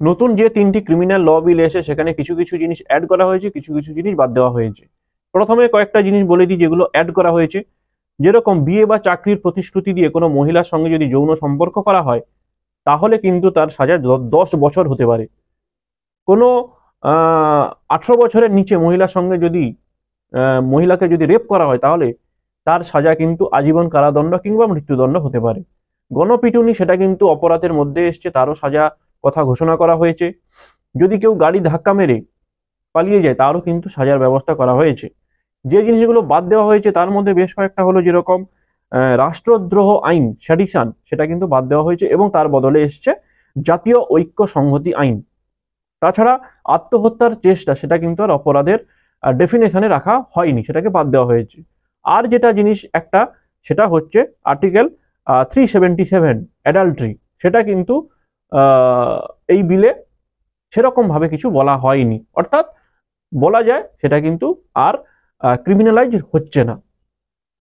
নতুন যে 3টি ক্রিমিনাল ল বিল এসে সেখানে কিছু কিছু জিনিস অ্যাড করা হয়েছে, কিছু কিছু জিনিস বাদ দেওয়া হয়েছে। প্রথমে কয়েকটা জিনিস বলে দিই যেগুলো অ্যাড করা হয়েছে। যেরকম বিয়ে বা চাকরির প্রতিশ্রুতি দিয়ে কোনো মহিলার সঙ্গে যদি যৌন সম্পর্ক করা হয়, তাহলে কিন্তু তার সাজা 10 বছর হতে পারে। কোনো 18 বছরের নিচে মহিলার সঙ্গে যদি মহিলাকে যদি রেপ করা হয়, তাহলে তার সাজা কিন্তু আজীবন কারাদণ্ড কিংবা মৃত্যুদণ্ড হতে পারে। গণপিটুনি সেটা কিন্তু অপরাধের মধ্যে এসছে, তারও সাজা কথা ঘোষণা করা হয়েছে। যদি কেউ গাড়ি ধাক্কা মেরে পালিয়ে যায়, তারও কিন্তু সাজার ব্যবস্থা করা হয়েছে। যে জিনিসগুলো বাদ দেওয়া হয়েছে তার মধ্যে বেশ কয়েকটা হলো, যেরকম রাষ্ট্রদ্রোহ আইন সেডিশন, সেটা কিন্তু বাদ দেওয়া হয়েছে এবং তার বদলে এসছে জাতীয় ঐক্য সংহতি আইন। তাছাড়া আত্মহত্যার চেষ্টা সেটা কিন্তু আর অপরাধের ডেফিনেশনে রাখা হয়নি, সেটাকে বাদ দেওয়া হয়েছে। আর যেটা জিনিস একটা, সেটা হচ্ছে আর্টিকেল 377 অ্যাডাল্ট্রি, সেটা কিন্তু এই বিলে সেরকম ভাবে কিছু বলা হয়নি, অর্থাৎ বলা যায় সেটা কিন্তু আর ক্রিমিনালাইজ হচ্ছে না।